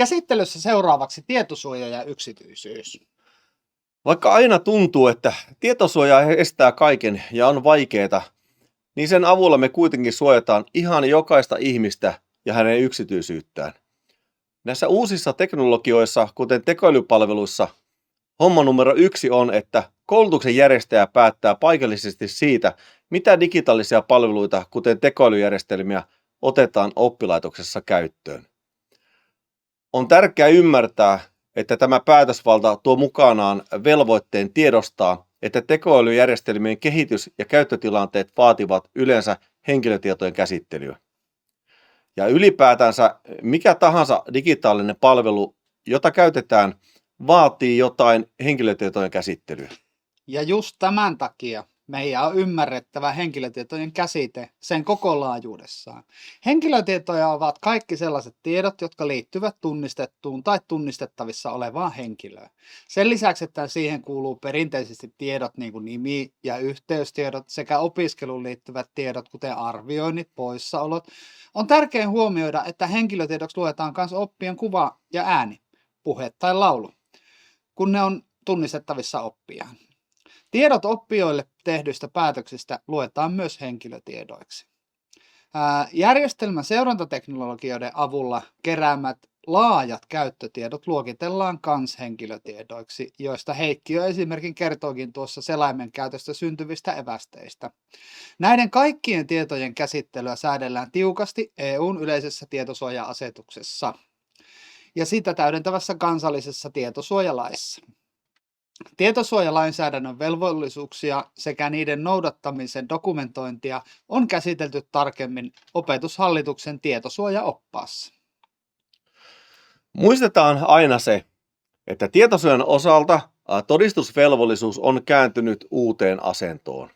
Käsittelyssä seuraavaksi tietosuoja ja yksityisyys. Vaikka aina tuntuu, että tietosuoja estää kaiken ja on vaikeaa, niin sen avulla me kuitenkin suojataan ihan jokaista ihmistä ja hänen yksityisyyttään. Näissä uusissa teknologioissa, kuten tekoälypalveluissa, homma numero 1 on, että koulutuksen järjestäjä päättää paikallisesti siitä, mitä digitaalisia palveluita, kuten tekoälyjärjestelmiä, otetaan oppilaitoksessa käyttöön. On tärkeää ymmärtää, että tämä päätösvalta tuo mukanaan velvoitteen tiedostaa, että tekoälyjärjestelmien kehitys- ja käyttötilanteet vaativat yleensä henkilötietojen käsittelyä. Ja ylipäätänsä mikä tahansa digitaalinen palvelu, jota käytetään, vaatii jotain henkilötietojen käsittelyä. Ja just tämän takia meidän on ymmärrettävä henkilötietojen käsite sen koko laajuudessaan. Henkilötietoja ovat kaikki sellaiset tiedot, jotka liittyvät tunnistettuun tai tunnistettavissa olevaan henkilöön. Sen lisäksi, että siihen kuuluu perinteisesti tiedot niin kuin nimi- ja yhteystiedot sekä opiskeluun liittyvät tiedot, kuten arvioinnit, poissaolot, on tärkeää huomioida, että henkilötiedoksi luetaan myös oppien kuva ja ääni, puhe tai laulu, kun ne on tunnistettavissa oppijaan. Tiedot oppijoille tehdyistä päätöksistä luetaan myös henkilötiedoiksi. Järjestelmän seurantateknologioiden avulla keräämät laajat käyttötiedot luokitellaan kans henkilötiedoiksi, joista Heikki jo esimerkin kertoikin tuossa selaimen käytöstä syntyvistä evästeistä. Näiden kaikkien tietojen käsittelyä säädellään tiukasti EU:n yleisessä tietosuoja-asetuksessa ja sitä täydentävässä kansallisessa tietosuojalaissa. Tietosuojalainsäädännön velvollisuuksia sekä niiden noudattamisen dokumentointia on käsitelty tarkemmin Opetushallituksen tietosuojaoppaassa. Muistetaan aina se, että tietosuojan osalta todistusvelvollisuus on kääntynyt uuteen asentoon.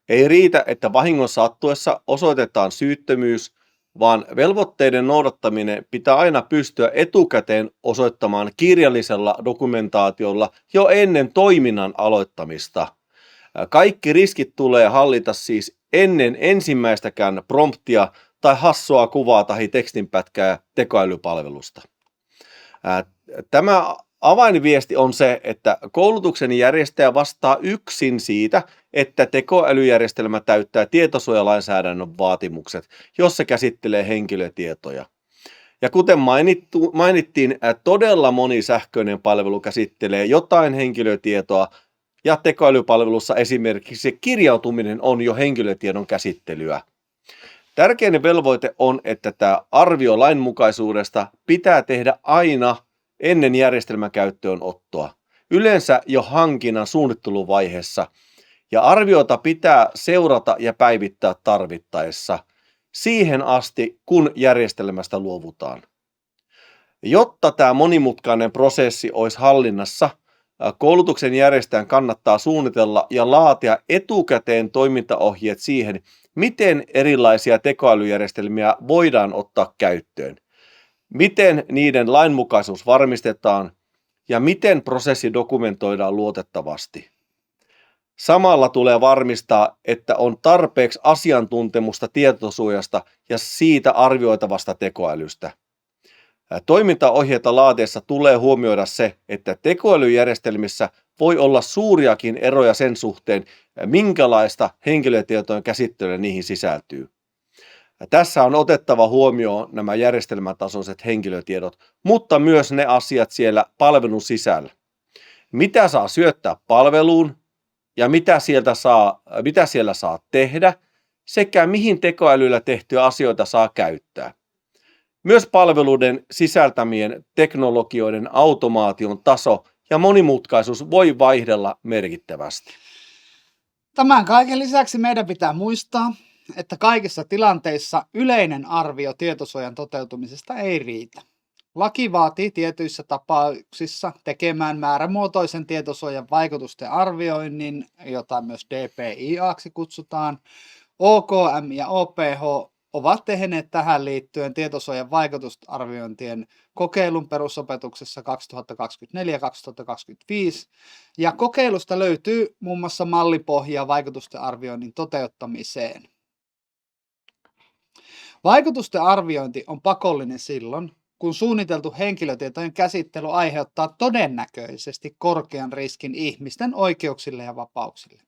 Ei riitä, että vahingon sattuessa osoitetaan syyttömyys, vaan velvoitteiden noudattaminen pitää aina pystyä etukäteen osoittamaan kirjallisella dokumentaatiolla jo ennen toiminnan aloittamista. Kaikki riskit tulee hallita siis ennen ensimmäistäkään promptia tai hassua kuvaa tai tekstinpätkää tekoälypalvelusta. Tämä avainviesti on se, että koulutuksen järjestäjä vastaa yksin siitä, että tekoälyjärjestelmä täyttää tietosuojalainsäädännön vaatimukset, jos se käsittelee henkilötietoja. Ja kuten mainittiin, todella moni sähköinen palvelu käsittelee jotain henkilötietoa, ja tekoälypalvelussa esimerkiksi kirjautuminen on jo henkilötiedon käsittelyä. Tärkein velvoite on, että tämä arvio lainmukaisuudesta pitää tehdä aina ennen järjestelmän käyttöönottoa, yleensä jo hankinnan suunnitteluvaiheessa, ja arviota pitää seurata ja päivittää tarvittaessa siihen asti, kun järjestelmästä luovutaan. Jotta tämä monimutkainen prosessi olisi hallinnassa, koulutuksen järjestäjän kannattaa suunnitella ja laatia etukäteen toimintaohjeet siihen, miten erilaisia tekoälyjärjestelmiä voidaan ottaa käyttöön, miten niiden lainmukaisuus varmistetaan ja miten prosessi dokumentoidaan luotettavasti. Samalla tulee varmistaa, että on tarpeeksi asiantuntemusta tietosuojasta ja siitä arvioitavasta tekoälystä. Toimintaohjeita laatiessa tulee huomioida se, että tekoälyjärjestelmissä voi olla suuriakin eroja sen suhteen, minkälaista henkilötietojen käsittelyä niihin sisältyy. Tässä on otettava huomioon nämä järjestelmätasoiset henkilötiedot, mutta myös ne asiat siellä palvelun sisällä. Mitä saa syöttää palveluun ja mitä siellä saa tehdä sekä mihin tekoälyllä tehtyjä asioita saa käyttää. Myös palveluiden sisältämien teknologioiden automaation taso ja monimutkaisuus voi vaihdella merkittävästi. Tämän kaiken lisäksi meidän pitää muistaa, että kaikissa tilanteissa yleinen arvio tietosuojan toteutumisesta ei riitä. Laki vaatii tietyissä tapauksissa tekemään määrämuotoisen tietosuojan vaikutusten arvioinnin, jota myös DPIAksi kutsutaan. OKM ja OPH ovat tehneet tähän liittyen tietosuojan vaikutusarviointien kokeilun perusopetuksessa 2024-2025, ja kokeilusta löytyy muun muassa mallipohja vaikutusten arvioinnin toteuttamiseen. Vaikutusten arviointi on pakollinen silloin, kun suunniteltu henkilötietojen käsittely aiheuttaa todennäköisesti korkean riskin ihmisten oikeuksille ja vapauksille.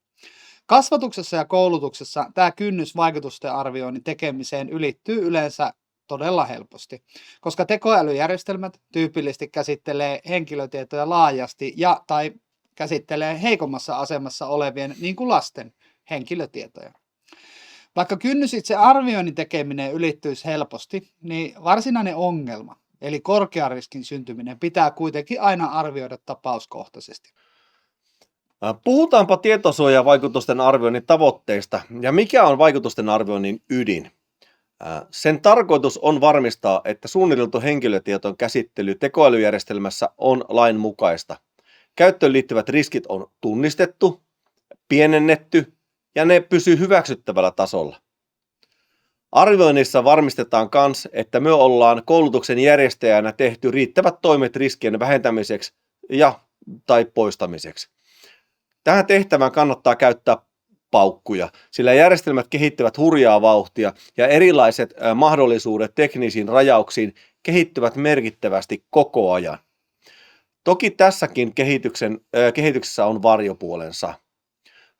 Kasvatuksessa ja koulutuksessa tämä kynnys vaikutusten arvioinnin tekemiseen ylittyy yleensä todella helposti, koska tekoälyjärjestelmät tyypillisesti käsittelee henkilötietoja laajasti tai käsittelee heikommassa asemassa olevien, niin kuin lasten, henkilötietoja. Vaikka kynnys itse arvioinnin tekeminen ylittyisi helposti, niin varsinainen ongelma, eli korkean riskin syntyminen, pitää kuitenkin aina arvioida tapauskohtaisesti. Puhutaanpa tietosuojavaikutusten arvioinnin tavoitteista ja mikä on vaikutusten arvioinnin ydin. Sen tarkoitus on varmistaa, että suunniteltu henkilötietojen käsittely tekoälyjärjestelmässä on lainmukaista. Käyttöön liittyvät riskit on tunnistettu, pienennetty ja ne pysyy hyväksyttävällä tasolla. Arvioinnissa varmistetaan myös, että me ollaan koulutuksen järjestäjänä tehty riittävät toimet riskien vähentämiseksi tai poistamiseksi. Tähän tehtävään kannattaa käyttää paukkuja, sillä järjestelmät kehittyvät hurjaa vauhtia ja erilaiset mahdollisuudet teknisiin rajauksiin kehittyvät merkittävästi koko ajan. Toki tässäkin kehityksessä on varjopuolensa.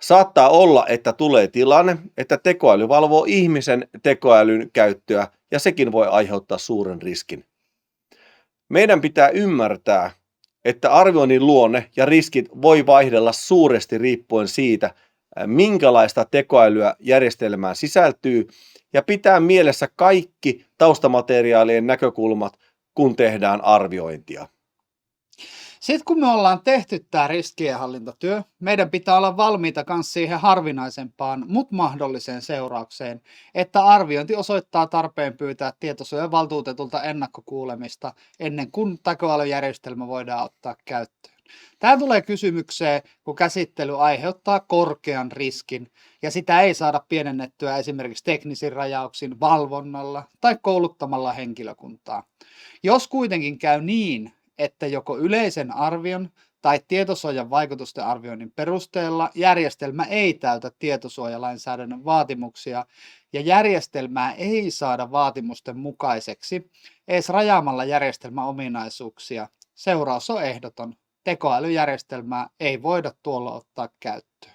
Saattaa olla, että tulee tilanne, että tekoäly valvoo ihmisen tekoälyn käyttöä ja sekin voi aiheuttaa suuren riskin. Meidän pitää ymmärtää, että arvioinnin luonne ja riskit voi vaihdella suuresti riippuen siitä, minkälaista tekoälyä järjestelmään sisältyy ja pitää mielessä kaikki taustamateriaalien näkökulmat, kun tehdään arviointia. Sitten kun me ollaan tehty tämä riskienhallintatyö, meidän pitää olla valmiita myös siihen harvinaisempaan, mutta mahdolliseen seuraukseen, että arviointi osoittaa tarpeen pyytää tietosuojavaltuutetulta ennakkokuulemista ennen kuin tekoälyjärjestelmä voidaan ottaa käyttöön. Tämä tulee kysymykseen, kun käsittely aiheuttaa korkean riskin ja sitä ei saada pienennettyä esimerkiksi teknisin rajauksin, valvonnalla tai kouluttamalla henkilökuntaa. Jos kuitenkin käy niin, että joko yleisen arvion tai tietosuojan vaikutusten arvioinnin perusteella järjestelmä ei täytä tietosuojalainsäädännön vaatimuksia ja järjestelmää ei saada vaatimusten mukaiseksi edes rajaamalla järjestelmän ominaisuuksia, seuraus on ehdoton. Tekoälyjärjestelmää ei voida tuolla ottaa käyttöön.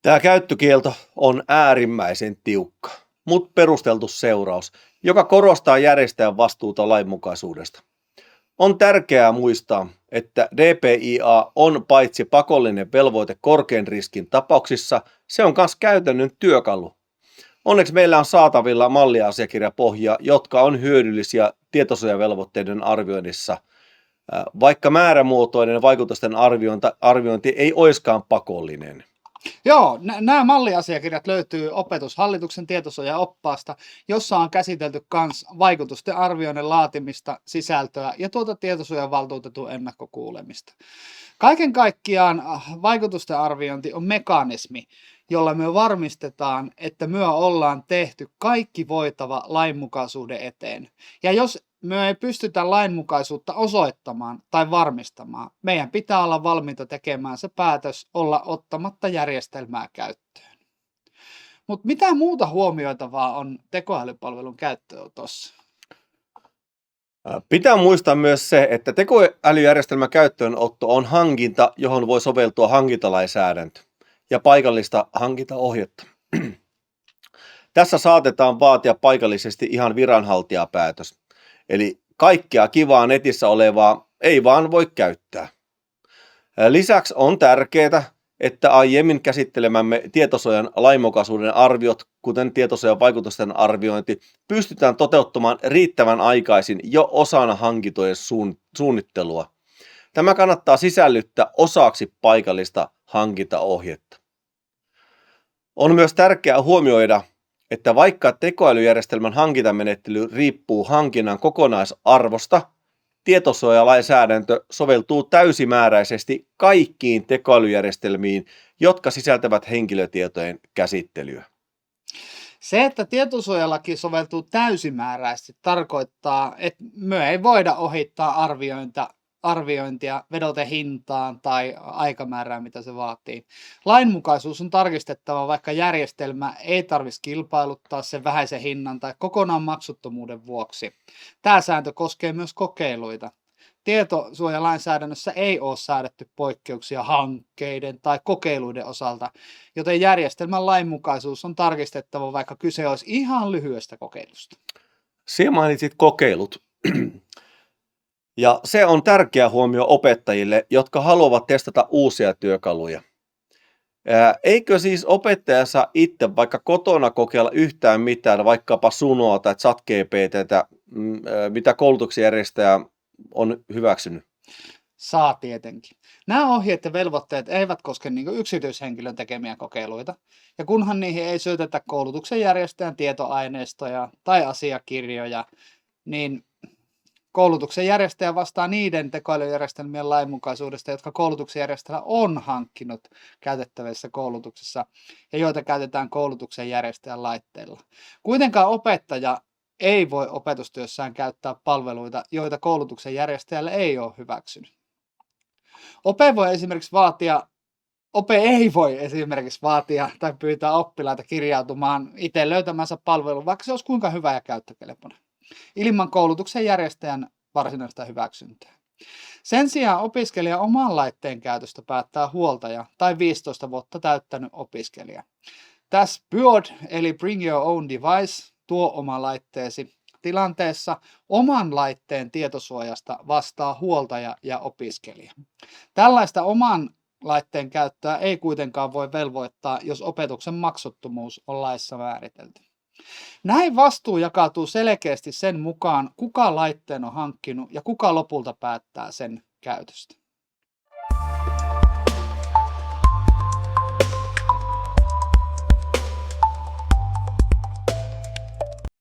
Tämä käyttökielto on äärimmäisen tiukka, mutta perusteltu seuraus, joka korostaa järjestäjän vastuuta lainmukaisuudesta. On tärkeää muistaa, että DPIA on paitsi pakollinen velvoite korkean riskin tapauksissa, se on myös käytännön työkalu. Onneksi meillä on saatavilla malliasiakirjapohjia, jotka on hyödyllisiä tietosuojavelvoitteiden arvioinnissa, vaikka määrämuotoinen vaikutusten arviointi ei olisikaan pakollinen. Joo, nämä malliasiakirjat löytyy Opetushallituksen tietosuojaoppaasta, jossa on käsitelty myös vaikutusten arvioinnin laatimista, sisältöä ja tietosuojavaltuutetun ennakkokuulemista. Kaiken kaikkiaan vaikutusten arviointi on mekanismi, jolla me varmistetaan, että me ollaan tehty kaikki voitava lainmukaisuuden eteen. Ja jos me ei pystytä lainmukaisuutta osoittamaan tai varmistamaan, meidän pitää olla valmiita tekemään se päätös olla ottamatta järjestelmää käyttöön. Mutta mitä muuta huomioitavaa on tekoälypalvelun käyttöönotossa? Pitää muistaa myös se, että tekoälyjärjestelmän käyttöönotto on hankinta, johon voi soveltua hankintalainsäädäntö ja paikallista hankintaohjetta. Tässä saatetaan vaatia paikallisesti ihan viranhaltijapäätös. Eli kaikkea kivaa netissä olevaa ei vaan voi käyttää. Lisäksi on tärkeää, että aiemmin käsittelemämme tietosuojan lainmukaisuuden arviot, kuten tietosuojan vaikutusten arviointi, pystytään toteuttamaan riittävän aikaisin jo osana hankintojen suunnittelua. Tämä kannattaa sisällyttää osaksi paikallista hankintaohjetta. On myös tärkeää huomioida, että vaikka tekoälyjärjestelmän hankintamenettely riippuu hankinnan kokonaisarvosta, tietosuojalainsäädäntö soveltuu täysimääräisesti kaikkiin tekoälyjärjestelmiin, jotka sisältävät henkilötietojen käsittelyä. Se, että tietosuojalaki soveltuu täysimääräisesti, tarkoittaa, että me ei voida ohittaa arviointia vedoten hintaan tai aikamäärään, mitä se vaatii. Lainmukaisuus on tarkistettava, vaikka järjestelmä ei tarvitsisi kilpailuttaa sen vähäisen hinnan tai kokonaan maksuttomuuden vuoksi. Tämä sääntö koskee myös kokeiluita. Tietosuojalainsäädännössä ei ole säädetty poikkeuksia hankkeiden tai kokeiluiden osalta, joten järjestelmän lainmukaisuus on tarkistettava, vaikka kyse olisi ihan lyhyestä kokeilusta. Sinä mainitsit kokeilut. Ja se on tärkeä huomio opettajille, jotka haluavat testata uusia työkaluja. Eikö siis opettaja saa itse vaikka kotona kokeilla yhtään mitään, vaikkapa Sunoa tai ChatGPT:tä, mitä koulutuksen järjestäjä on hyväksynyt? Saa tietenkin. Nämä ohjeet ja velvoitteet eivät koske yksityishenkilön tekemiä kokeiluita, ja kunhan niihin ei syötetä koulutuksen järjestäjän tietoaineistoja tai asiakirjoja, niin koulutuksen järjestäjä vastaa niiden tekoälyjärjestelmien lainmukaisuudesta, jotka koulutuksen järjestäjä on hankkinut käytettävissä koulutuksessa ja joita käytetään koulutuksen järjestäjän laitteilla. Kuitenkaan opettaja ei voi opetustyössään käyttää palveluita, joita koulutuksen järjestäjälle ei ole hyväksynyt. Ope ei voi esimerkiksi vaatia tai pyytää oppilaita kirjautumaan itse löytämänsä palveluun, vaikka se olisi kuinka hyvä ja käyttökelpoinen, ilman koulutuksen järjestäjän varsinaista hyväksyntää. Sen sijaan opiskelija oman laitteen käytöstä päättää huoltaja tai 15 vuotta täyttänyt opiskelija. Tässä BYOD eli Bring Your Own Device, tuo oma laitteesi, tilanteessa oman laitteen tietosuojasta vastaa huoltaja ja opiskelija. Tällaista oman laitteen käyttöä ei kuitenkaan voi velvoittaa, jos opetuksen maksuttomuus on laissa määritelty. Näin vastuu jakautuu selkeästi sen mukaan, kuka laitteen on hankkinut ja kuka lopulta päättää sen käytöstä.